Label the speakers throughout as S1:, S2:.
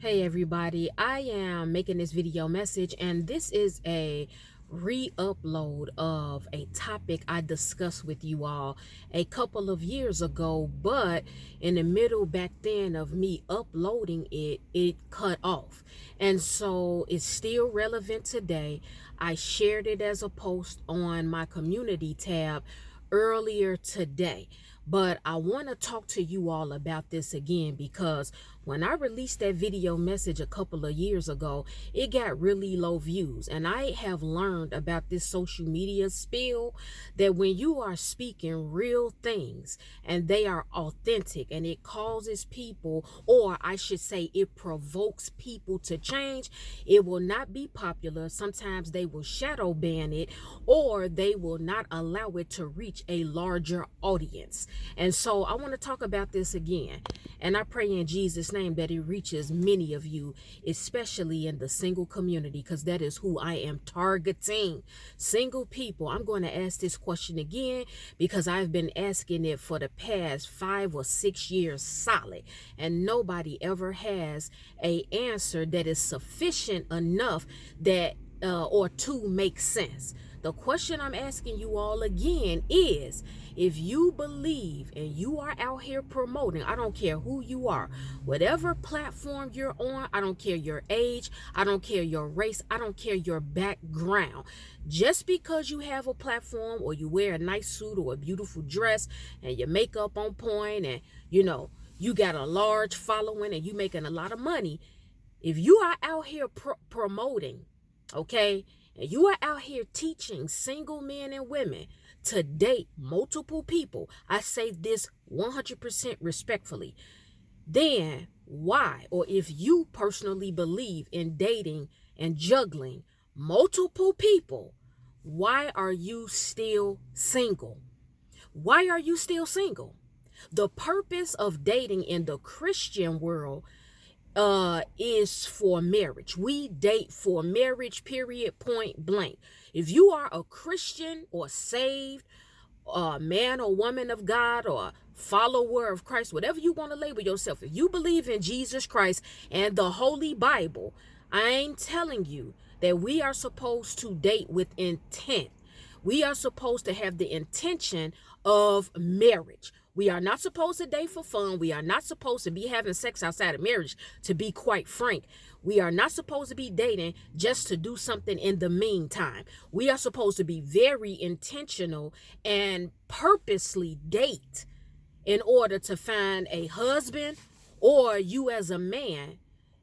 S1: Hey everybody, I am making this video message and this is a re-upload of a topic I discussed with you all a couple of years ago, but in the middle back then of me uploading it cut off. And so it's still relevant today. I shared it as a post on my community tab earlier today. But I want to talk to you all about this again because when I released that video message a couple of years ago, it got really low views. And I have learned about this social media spill that when you are speaking real things and they are authentic and it causes people, or I should say it provokes people to change, it will not be popular. Sometimes they will shadow ban it or they will not allow it to reach a larger audience. And so I want to talk about this again. And I pray in Jesus' name that it reaches many of you, especially in the single community, because that is who I am targeting. Single people. I'm going to ask this question again because I've been asking it for the past 5 or 6 years solid. And nobody ever has an answer that is sufficient enough that or to make sense. The question I'm asking you all again is, if you believe and you are out here promoting, I don't care who you are, whatever platform you're on, I don't care your age, I don't care your race, I don't care your background. Just because you have a platform or you wear a nice suit or a beautiful dress and your makeup on point and you got a large following and you making a lot of money, if you are out here promoting, okay, and you are out here teaching single men and women to date multiple people, I say this 100% respectfully, then why, or if you personally believe in dating and juggling multiple people, why are you still single? Why are you still single? The purpose of dating in the Christian world is for marriage. We date for marriage, period, point blank. If you are a Christian or saved, man or woman of God or follower of Christ, whatever you want to label yourself, if you believe in Jesus Christ and the Holy Bible, I'm telling you that we are supposed to date with intent. We are supposed to have the intention of marriage. We are not supposed to date for fun. We are not supposed to be having sex outside of marriage, to be quite frank. We are not supposed to be dating just to do something in the meantime. We are supposed to be very intentional and purposely date in order to find a husband, or you as a man,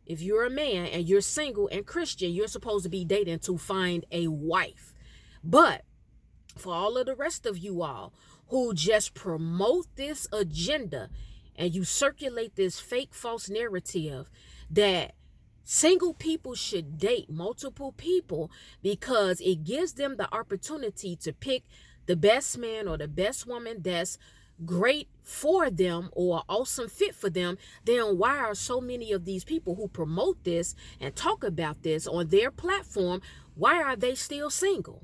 S1: if you're a man and you're single and Christian, you're supposed to be dating to find a wife. But for all of the rest of you all who just promote this agenda and you circulate this fake false narrative that single people should date multiple people because it gives them the opportunity to pick the best man or the best woman that's great for them or awesome fit for them, then why are so many of these people who promote this and talk about this on their platform, why are they still single?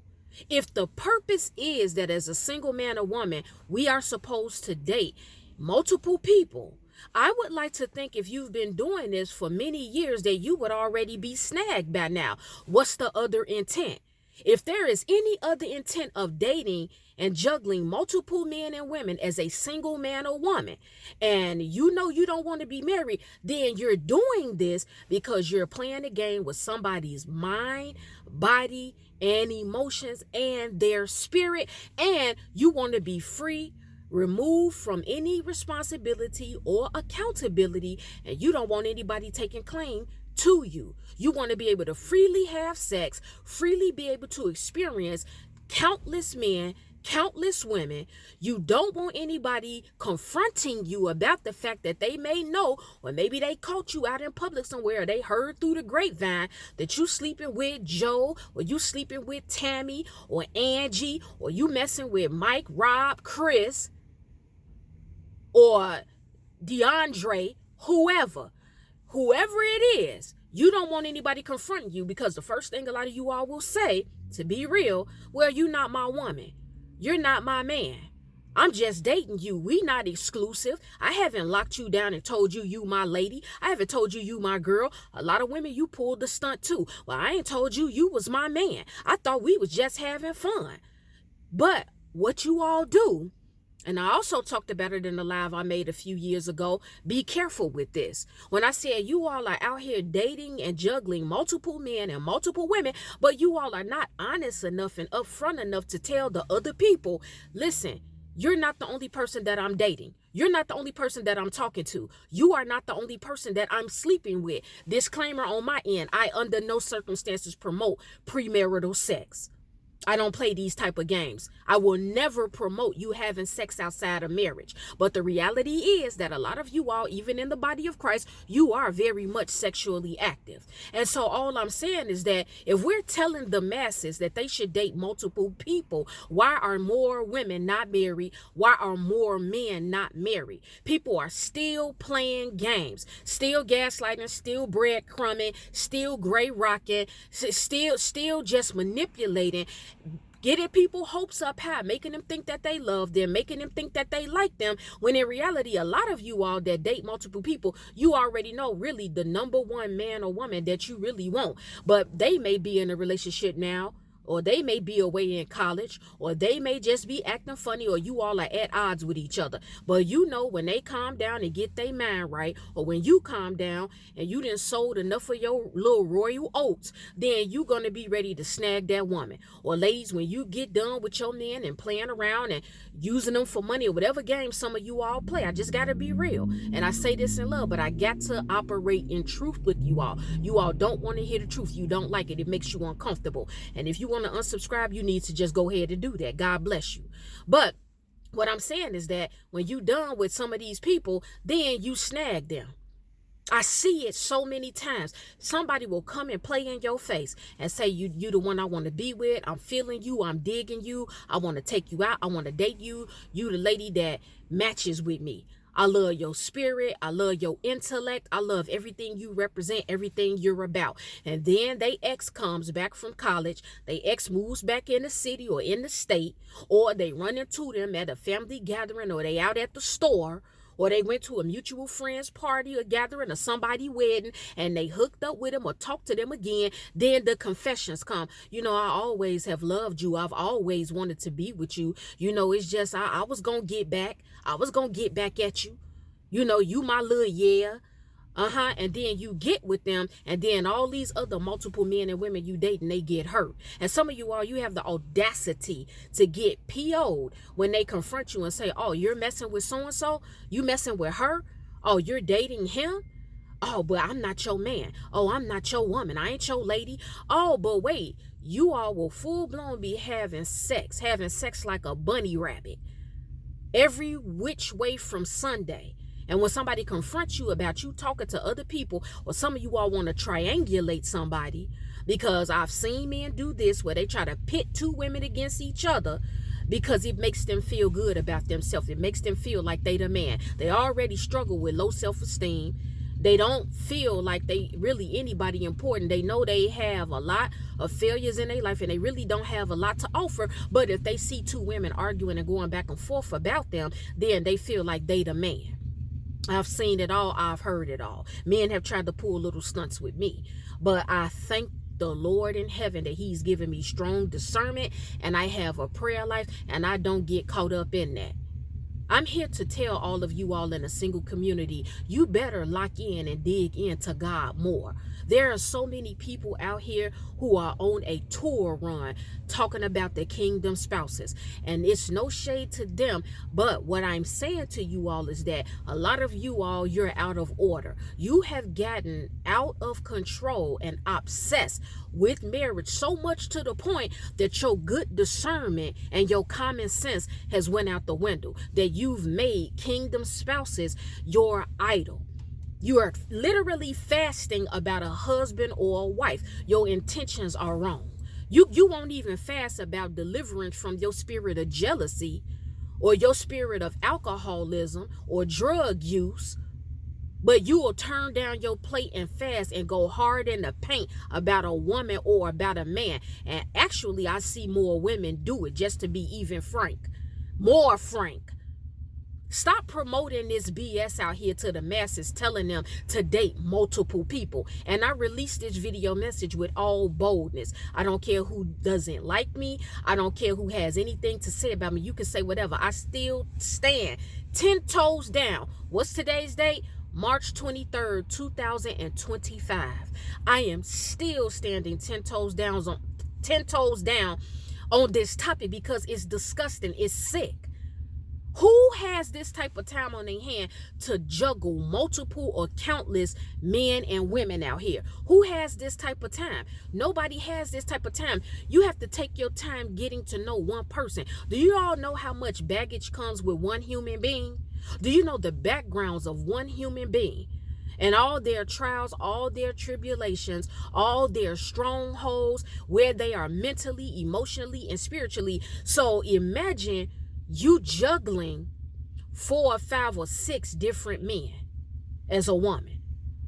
S1: If the purpose is that as a single man or woman, we are supposed to date multiple people, I would like to think if you've been doing this for many years that you would already be snagged by now. What's the other intent? If there is any other intent of dating and juggling multiple men and women as a single man or woman, and you know you don't want to be married, then you're doing this because you're playing a game with somebody's mind, body, and emotions and their spirit, and you want to be free, removed from any responsibility or accountability, and you don't want anybody taking claim to you. You want to be able to freely have sex, freely be able to experience countless men, countless women. You don't want anybody confronting you about the fact that they may know, or maybe they caught you out in public somewhere, or they heard through the grapevine that you sleeping with Joe, or you sleeping with Tammy or Angie, or you messing with Mike, Rob, Chris, or DeAndre, whoever it is. You don't want anybody confronting you because the first thing a lot of you all will say, to be real, well, you're not my woman. You're not my man. I'm just dating you. We not exclusive. I haven't locked you down and told you you my lady. I haven't told you my girl. A lot of women, you pulled the stunt too. Well, I ain't told you was my man. I thought we was just having fun. But what you all do, and I also talked about it in the live I made a few years ago, be careful with this. When I said you all are out here dating and juggling multiple men and multiple women, but you all are not honest enough and upfront enough to tell the other people, listen, you're not the only person that I'm dating. You're not the only person that I'm talking to. You are not the only person that I'm sleeping with. Disclaimer on my end, I under no circumstances promote premarital sex. I don't play these type of games. I will never promote you having sex outside of marriage. But the reality is that a lot of you all, even in the body of Christ, you are very much sexually active. And so all I'm saying is that if we're telling the masses that they should date multiple people, why are more women not married? Why are more men not married? People are still playing games, still gaslighting, still breadcrumbing, still gray rocking, still just manipulating, getting people hopes up high, making them think that they love them, making them think that they like them, when in reality, a lot of you all that date multiple people, you already know really the number one man or woman that you really want. But they may be in a relationship now, or they may be away in college, or they may just be acting funny, or you all are at odds with each other. But you know when they calm down and get their mind right, or when you calm down and you done sold enough of your little royal oats, then you gonna be ready to snag that woman. Or ladies, when you get done with your men and playing around and using them for money or whatever game some of you all play, I just gotta be real. And I say this in love, but I got to operate in truth with you all. You all don't want to hear the truth. You don't like it. It makes you uncomfortable. And if you want to unsubscribe, you need to just go ahead and do that. God bless you. But what I'm saying is that when you done with some of these people, then you snag them. I see it so many times. Somebody will come and play in your face and say, you the one I want to be with. I'm feeling you. I'm digging you. I want to take you out. I want to date you. You the lady that matches with me. I love your spirit. I love your intellect. I love everything you represent, everything you're about. And then they ex comes back from college. They ex moves back in the city or in the state, or they run into them at a family gathering, or they out at the store, or they went to a mutual friends party or gathering or somebody wedding and they hooked up with them or talked to them again. Then the confessions come. You know, I always have loved you. I've always wanted to be with you. You know, it's just I was going to get back. I was going to get back at you. You know, you my little yeah. And then you get with them, and then all these other multiple men and women you date, and they get hurt. And some of you all, you have the audacity to get PO'd when they confront you and say, oh, you're messing with so-and-so? You messing with her? Oh, you're dating him? Oh, but I'm not your man. Oh, I'm not your woman. I ain't your lady. Oh, but wait, you all will full-blown be having sex like a bunny rabbit every which way from Sunday. And when somebody confronts you about you talking to other people, or some of you all want to triangulate somebody, because I've seen men do this where they try to pit two women against each other because it makes them feel good about themselves. It makes them feel like they the man. They already struggle with low self-esteem. They don't feel like they really anybody important. They know they have a lot of failures in their life and they really don't have a lot to offer. But if they see two women arguing and going back and forth about them, then they feel like they the man. I've seen it all. I've heard it all. Men have tried to pull little stunts with me. But I thank the Lord in heaven that he's given me strong discernment, and I have a prayer life, and I don't get caught up in that. I'm here to tell all of you all in a single community, you better lock in and dig into God more. There are so many people out here who are on a tour run talking about the kingdom spouses, and it's no shade to them, but what I'm saying to you all is that a lot of you all, you're out of order. You have gotten out of control and obsessed with marriage so much to the point that your good discernment and your common sense has went out the window, that you've made kingdom spouses your idol. You are literally fasting about a husband or a wife. Your intentions are wrong. You won't even fast about deliverance from your spirit of jealousy or your spirit of alcoholism or drug use, but you will turn down your plate and fast and go hard in the paint about a woman or about a man. And actually, I see more women do it, just to be even frank. more frank. Stop promoting this BS out here to the masses, telling them to date multiple people. And I released this video message with all boldness. I don't care who doesn't like me. I don't care who has anything to say about me. You can say whatever. I still stand 10 toes down. What's today's date? March 23rd, 2025. I am still standing 10 toes down on this topic because it's disgusting. It's sick. Who has this type of time on their hand to juggle multiple or countless men and women out here? Who has this type of time? Nobody has this type of time. You have to take your time getting to know one person. Do you all know how much baggage comes with one human being? Do you know the backgrounds of one human being? And all their trials, all their tribulations, all their strongholds, where they are mentally, emotionally, and spiritually. So imagine you juggling 4 or 5 or 6 different men as a woman.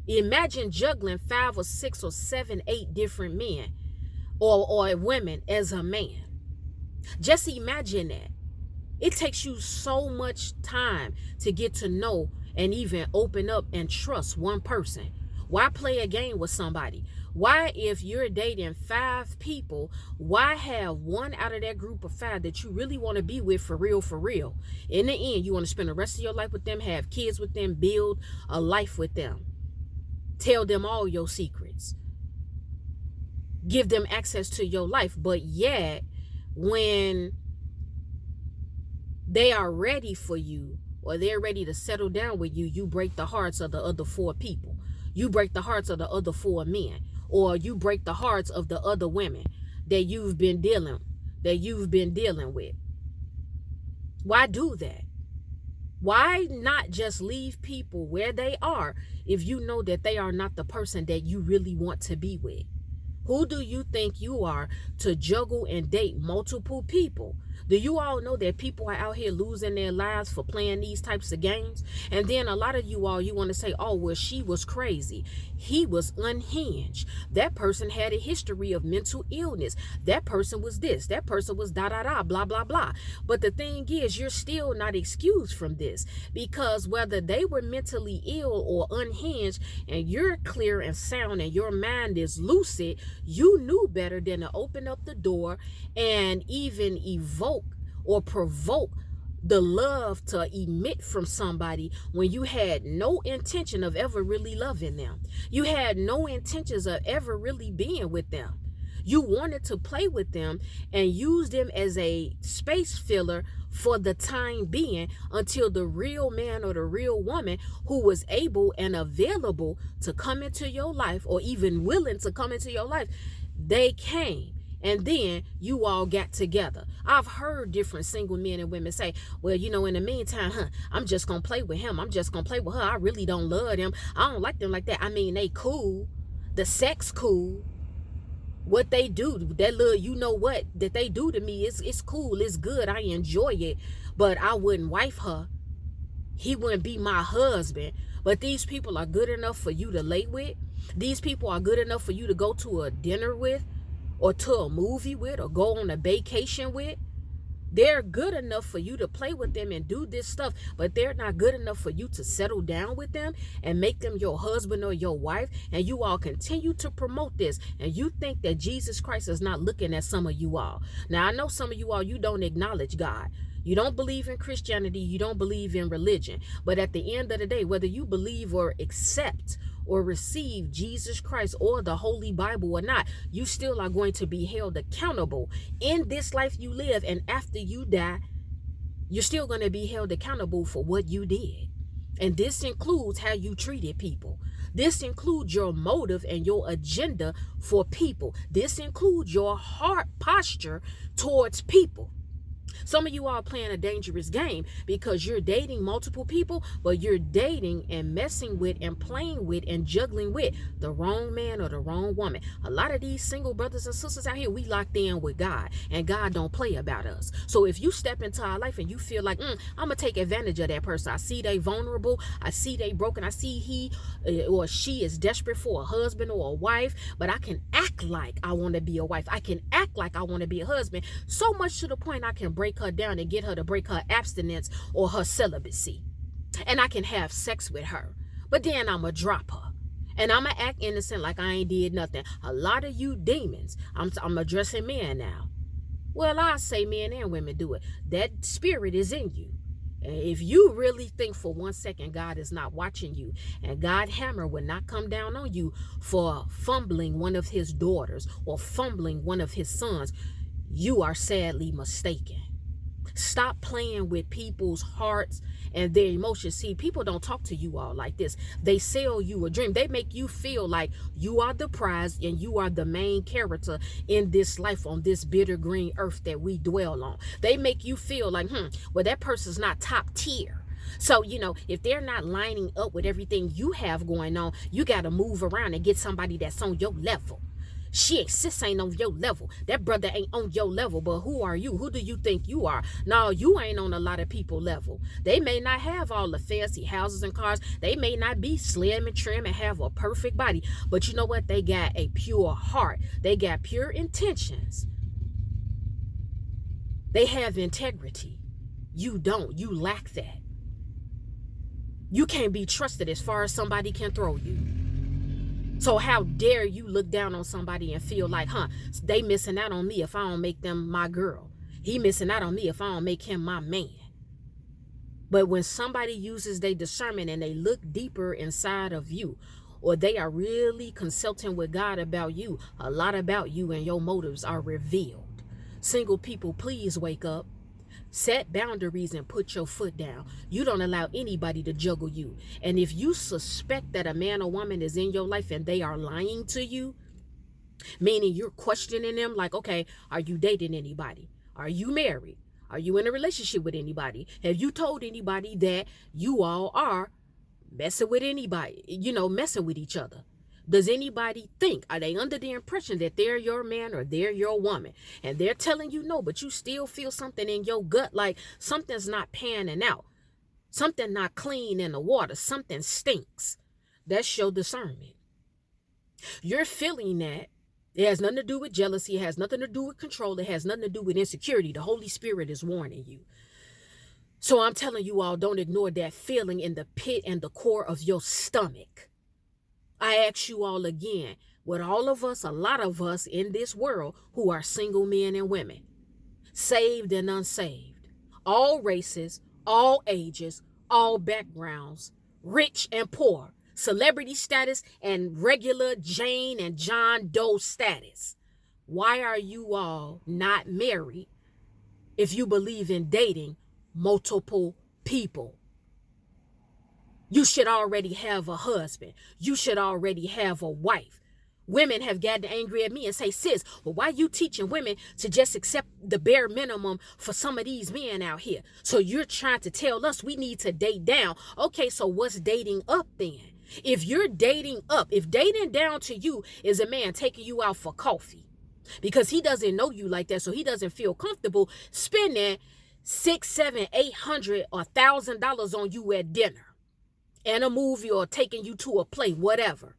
S1: Imagine juggling 5 or 6 or 7, 8 different men or women as a man. Just imagine that. It takes you so much time to get to know and even open up and trust one person. Why play a game with somebody? Why, if you're dating 5 people, why have one out of that group of 5 that you really want to be with for real, for real? In the end, you want to spend the rest of your life with them, have kids with them, build a life with them. Tell them all your secrets. Give them access to your life. But yet, when they are ready for you, or they're ready to settle down with you, you break the hearts of the other 4 people. You break the hearts of the other 4 men. Or you break the hearts of the other women that you've been dealing with. Why do that? Why not just leave people where they are if you know that they are not the person that you really want to be with? Who do you think you are to juggle and date multiple people? Do you all know that people are out here losing their lives for playing these types of games? And then a lot of you all, you want to say, oh, well, she was crazy. He was unhinged. That person had a history of mental illness. That person was this. That person was blah, blah, blah. But the thing is, you're still not excused from this, because whether they were mentally ill or unhinged and you're clear and sound and your mind is lucid, you knew better than to open up the door and even evoke or provoke the love to emit from somebody when you had no intention of ever really loving them. You had no intentions of ever really being with them. You wanted to play with them and use them as a space filler for the time being until the real man or the real woman who was able and available to come into your life, or even willing to come into your life, they came. And then you all got together. I've heard different single men and women say, well, you know, in the meantime, I'm just going to play with him. I'm just going to play with her. I really don't love them. I don't like them like that. I mean, they cool. The sex cool. What they do, that little, you know what, that they do to me, it's cool. It's good. I enjoy it. But I wouldn't wife her. He wouldn't be my husband. But these people are good enough for you to lay with. These people are good enough for you to go to a dinner with, or to a movie with, or go on a vacation with. They're good enough for you to play with them and do this stuff, but they're not good enough for you to settle down with them and make them your husband or your wife. And you all continue to promote this, and you think that Jesus Christ is not looking at some of you all. Now, I know some of you all, you don't acknowledge God. You don't believe in Christianity. You don't believe in religion. But at the end of the day, whether you believe or accept or receive Jesus Christ or the Holy Bible or not, you still are going to be held accountable in this life you live. And after you die, you're still going to be held accountable for what you did. And this includes how you treated people. This includes your motive and your agenda for people. This includes your heart posture towards people. Some of you are playing a dangerous game because you're dating multiple people, but you're dating and messing with and playing with and juggling with the wrong man or the wrong woman. A lot of these single brothers and sisters out here, we locked in with God, and God don't play about us. So if you step into our life and you feel like, I'm going to take advantage of that person. I see they vulnerable. I see they broken. I see he or she is desperate for a husband or a wife, but I can act like I want to be a wife. I can act like I want to be a husband, so much to the point I can break break her down and get her to break her abstinence or her celibacy. And I can have sex with her. But then I'm going to drop her. And I'm going to act innocent like I ain't did nothing. A lot of you demons, I'm addressing men now. Well, I say men and women do it. That spirit is in you. And if you really think for 1 second God is not watching you, and God hammer will not come down on you for fumbling one of his daughters or fumbling one of his sons, you are sadly mistaken. Stop playing with people's hearts and their emotions. See, people don't talk to you all like this. They sell you a dream. They make you feel like you are the prize and you are the main character in this life on this bitter green earth that we dwell on. They make you feel like, well, that person's not top tier. So, if they're not lining up with everything you have going on, you got to move around and get somebody that's on your level. Shit, sis ain't on your level. That brother ain't on your level, but who are you? Who do you think you are? No, you ain't on a lot of people level. They may not have all the fancy houses and cars. They may not be slim and trim and have a perfect body. But you know what? They got a pure heart. They got pure intentions. They have integrity. You don't. You lack that. You can't be trusted as far as somebody can throw you. So how dare you look down on somebody and feel like, they missing out on me if I don't make them my girl. He missing out on me if I don't make him my man. But when somebody uses their discernment and they look deeper inside of you, or they are really consulting with God about you, a lot about you and your motives are revealed. Single people, please wake up. Set boundaries and put your foot down. You don't allow anybody to juggle you. And if you suspect that a man or woman is in your life and they are lying to you, meaning you're questioning them like, okay, are you dating anybody? Are you married? Are you in a relationship with anybody? Have you told anybody that you all are messing with anybody, messing with each other? Does anybody think, are they under the impression that they're your man or they're your woman? And they're telling you no, but you still feel something in your gut like something's not panning out. Something not clean in the water. Something stinks. That's your discernment. You're feeling that. It has nothing to do with jealousy. It has nothing to do with control. It has nothing to do with insecurity. The Holy Spirit is warning you. So I'm telling you all, don't ignore that feeling in the pit and the core of your stomach. I ask you all again, with all of us, a lot of us in this world who are single men and women, saved and unsaved, all races, all ages, all backgrounds, rich and poor, celebrity status and regular Jane and John Doe status. Why are you all not married if you believe in dating multiple people? You should already have a husband. You should already have a wife. Women have gotten angry at me and say, sis, well, why you teaching women to just accept the bare minimum for some of these men out here? So you're trying to tell us we need to date down. Okay, so what's dating up then? If you're dating up, if dating down to you is a man taking you out for coffee because he doesn't know you like that, so he doesn't feel comfortable spending $600, $700, $800 or $1,000 on you at dinner and a movie or taking you to a play, whatever.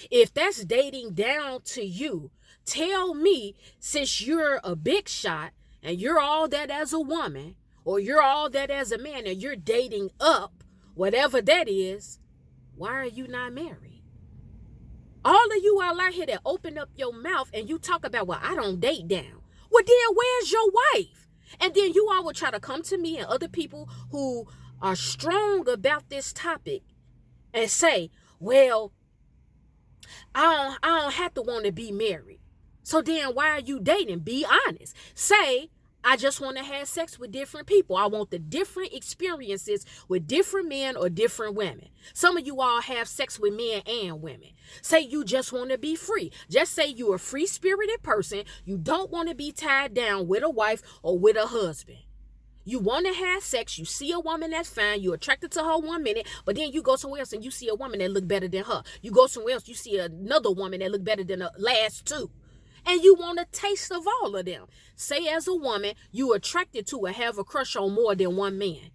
S1: If that's dating down to you, tell me, since you're a big shot and you're all that as a woman or you're all that as a man and you're dating up, whatever that is, why are you not married? All of you all out here that open up your mouth and you talk about, well, I don't date down. Well, then where's your wife? And then you all will try to come to me and other people who are strong about this topic and say, well, I don't have to want to be married. So then why are you dating? Be honest. Say, I just want to have sex with different people. I want the different experiences with different men or different women. Some of you all have sex with men and women. Say you just want to be free. Just say you're a free-spirited person. You don't want to be tied down with a wife or with a husband. You want to have sex, you see a woman that's fine, you're attracted to her 1 minute, but then you go somewhere else and you see a woman that look better than her. You go somewhere else, you see another woman that look better than the last two. And you want a taste of all of them. Say as a woman, you attracted to or have a crush on more than one man.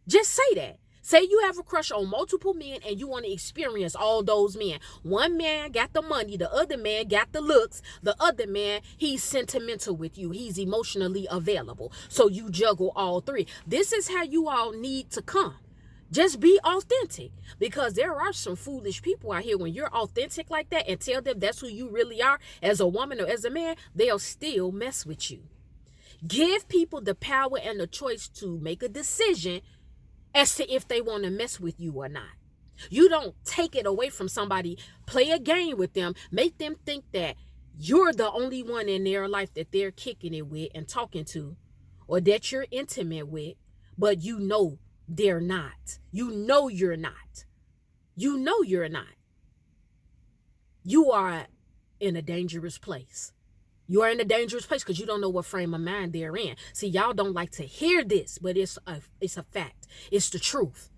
S1: Just say that. Say you have a crush on multiple men and you want to experience all those men. One man got the money, the other man got the looks, the other man, he's sentimental with you, he's emotionally available. So you juggle all three. This is how you all need to come. Just be authentic, because there are some foolish people out here. When you're authentic like that and tell them that's who you really are as a woman or as a man, they'll still mess with you. Give people the power and the choice to make a decision as to if they want to mess with you or not. You don't take it away from somebody. Play a game with them. Make them think that you're the only one in their life that they're kicking it with and talking to, or that you're intimate with, but you know they're not. You know you're not. You know you're not. You are in a dangerous place. You are in a dangerous place because you don't know what frame of mind they're in. See, y'all don't like to hear this, but it's a fact. It's the truth.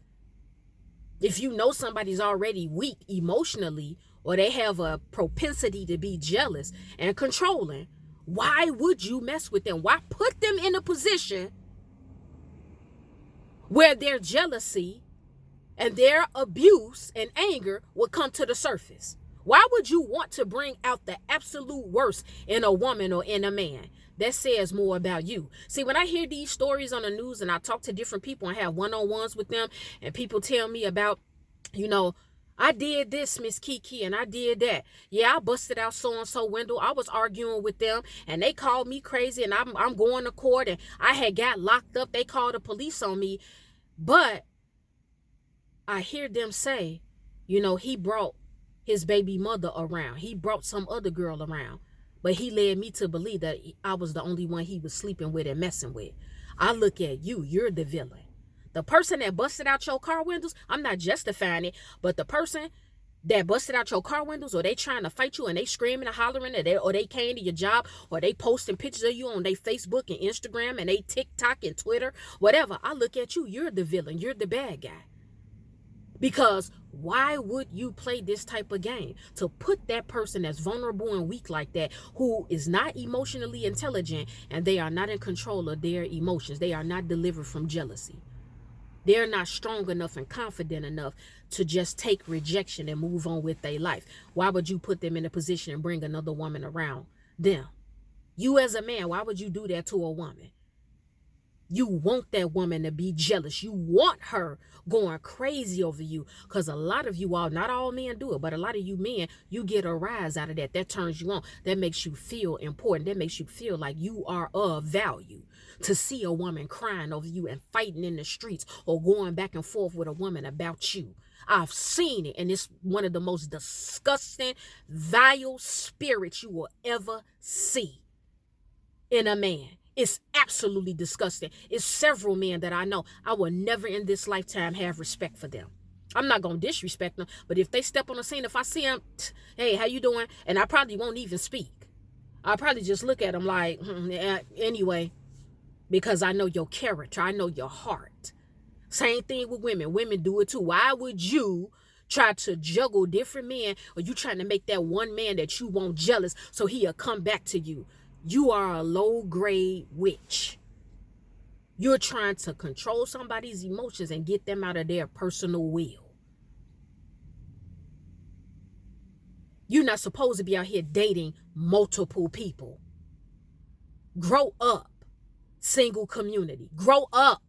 S1: If you know somebody's already weak emotionally, or they have a propensity to be jealous and controlling, why would you mess with them? Why put them in a position where their jealousy and their abuse and anger will come to the surface? Why would you want to bring out the absolute worst in a woman or in a man? That says more about you. See, when I hear these stories on the news and I talk to different people and have one-on-ones with them, and people tell me about, I did this, Miss Kiki, and I did that. Yeah, I busted out so-and-so window. I was arguing with them, and they called me crazy, and I'm going to court, and I had got locked up. They called the police on me. But I hear them say, he brought his baby mother around. He brought some other girl around. But he led me to believe that I was the only one he was sleeping with and messing with. I look at you. You're the villain. The person that busted out your car windows, I'm not justifying it, but the person that busted out your car windows, or they trying to fight you and they screaming and hollering, or they came to your job, or they posting pictures of you on their Facebook and Instagram and they TikTok and Twitter, whatever, I look at you. You're the villain. You're the bad guy. Because why would you play this type of game to put that person that's vulnerable and weak like that, who is not emotionally intelligent, and they are not in control of their emotions? They are not delivered from jealousy. They're not strong enough and confident enough to just take rejection and move on with their life. Why would you put them in a position and bring another woman around them? You as a man, why would you do that to a woman? You want that woman to be jealous. You want her going crazy over you, because a lot of you all, not all men do it, but a lot of you men, you get a rise out of that. That turns you on. That makes you feel important. That makes you feel like you are of value. To see a woman crying over you and fighting in the streets, or going back and forth with a woman about you. I've seen it, and it's one of the most disgusting, vile spirits you will ever see in a man. It's absolutely disgusting. It's several men that I know. I will never in this lifetime have respect for them. I'm not going to disrespect them, but if they step on the scene, if I see them, hey, how you doing? And I probably won't even speak. I'll probably just look at them like, anyway, because I know your character. I know your heart. Same thing with women. Women do it too. Why would you try to juggle different men, or you trying to make that one man that you want jealous so he'll come back to you? You are a low-grade witch. You're trying to control somebody's emotions and get them out of their personal will. You're not supposed to be out here dating multiple people. Grow up, single community. Grow up.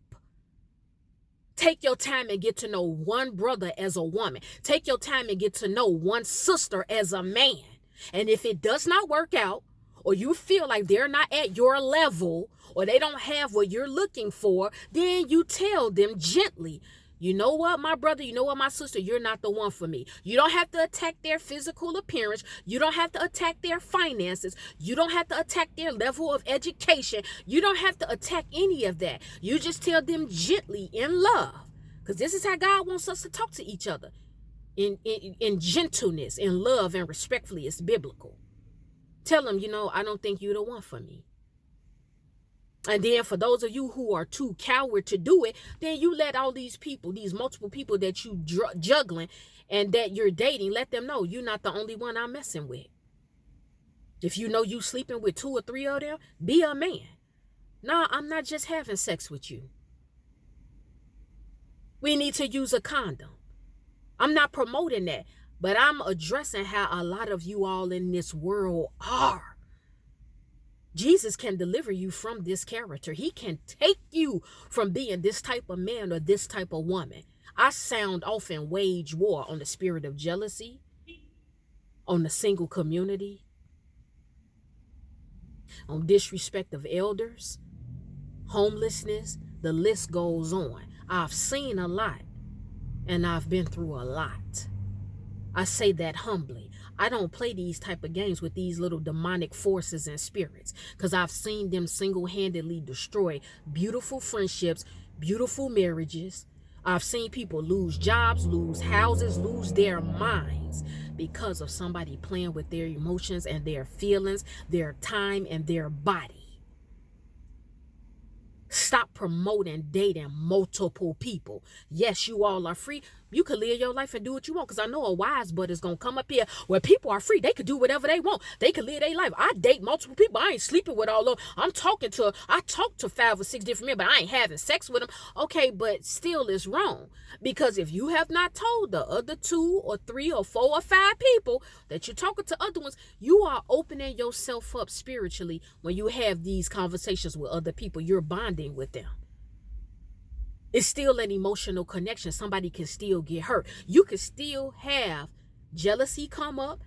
S1: Take your time and get to know one brother as a woman. Take your time and get to know one sister as a man. And if it does not work out, or you feel like they're not at your level, or they don't have what you're looking for, then you tell them gently, you know what, my brother, you know what, my sister, you're not the one for me. You don't have to attack their physical appearance. You don't have to attack their finances. You don't have to attack their level of education. You don't have to attack any of that. You just tell them gently in love, because this is how God wants us to talk to each other, in gentleness, in love, and respectfully. It's biblical. Tell them, I don't think you're the one for me. And then for those of you who are too coward to do it, then you let all these people, these multiple people that you juggling and that you're dating, let them know you're not the only one I'm messing with. If you know you sleeping with 2 or 3 of them, be a man. No, I'm not just having sex with you. We need to use a condom. I'm not promoting that, but I'm addressing how a lot of you all in this world are. Jesus can deliver you from this character. He can take you from being this type of man or this type of woman. I sound off and wage war on the spirit of jealousy, on the single community, on disrespect of elders, homelessness. The list goes on. I've seen a lot, and I've been through a lot. I say that humbly. I don't play these type of games with these little demonic forces and spirits, because I've seen them single-handedly destroy beautiful friendships, beautiful marriages. I've seen people lose jobs, lose houses, lose their minds because of somebody playing with their emotions and their feelings, their time, and their body. Stop promoting dating multiple people. Yes, you all are free. You can live your life and do what you want, because I know a wise butt is going to come up here where people are free. They can do whatever they want. They can live their life. I date multiple people. I ain't sleeping with all of them. I talk to 5 or 6 different men, but I ain't having sex with them. Okay, but still it's wrong, because if you have not told the other 2 or 3 or 4 or 5 people that you're talking to other ones, you are opening yourself up spiritually when you have these conversations with other people. You're bonding with them. It's still an emotional connection. Somebody can still get hurt. You can still have jealousy come up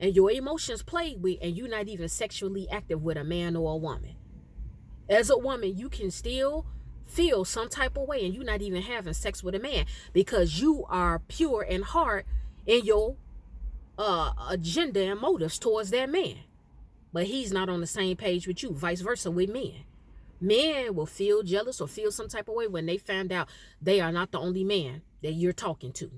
S1: and your emotions played with, and you're not even sexually active with a man or a woman. As a woman, you can still feel some type of way and you're not even having sex with a man, because you are pure in heart in your agenda and motives towards that man. But he's not on the same page with you. Vice versa with men. Men will feel jealous or feel some type of way when they find out they are not the only man that you're talking to.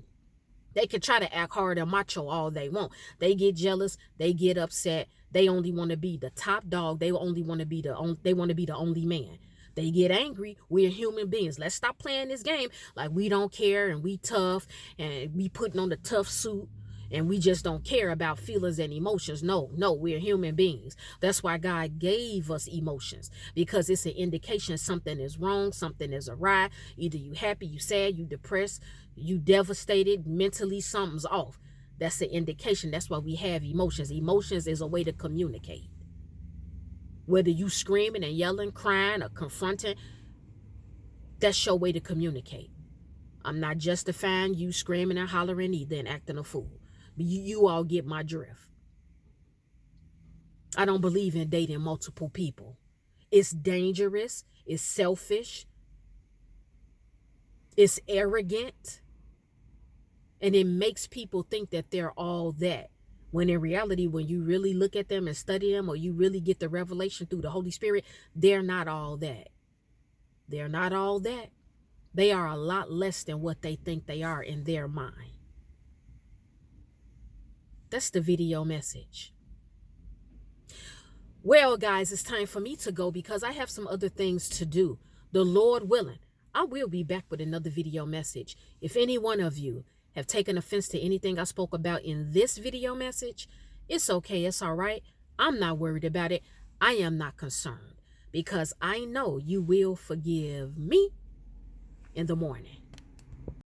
S1: They can try to act hard and macho all they want. They get jealous. They get upset. They only want to be the top dog. They only want to be the only man. They get angry. We're human beings. Let's stop playing this game like we don't care and we tough and we putting on the tough suit and we just don't care about feelings and emotions. No, we're human beings. That's why God gave us emotions, because it's an indication something is wrong, something is awry. Either you happy, you sad, you depressed, you devastated, mentally something's off. That's an indication. That's why we have emotions. Emotions is a way to communicate. Whether you screaming and yelling, crying, or confronting, that's your way to communicate. I'm not justifying you screaming and hollering either and acting a fool. You all get my drift. I don't believe in dating multiple people. It's dangerous. It's selfish. It's arrogant. And it makes people think that they're all that. When in reality, when you really look at them and study them, or you really get the revelation through the Holy Spirit, they're not all that. They're not all that. They are a lot less than what they think they are in their mind. That's the video message. Well, guys, it's time for me to go because I have some other things to do. The Lord willing, I will be back with another video message. If any one of you have taken offense to anything I spoke about in this video message, it's okay. It's all right. I'm not worried about it. I am not concerned, because I know you will forgive me in the morning.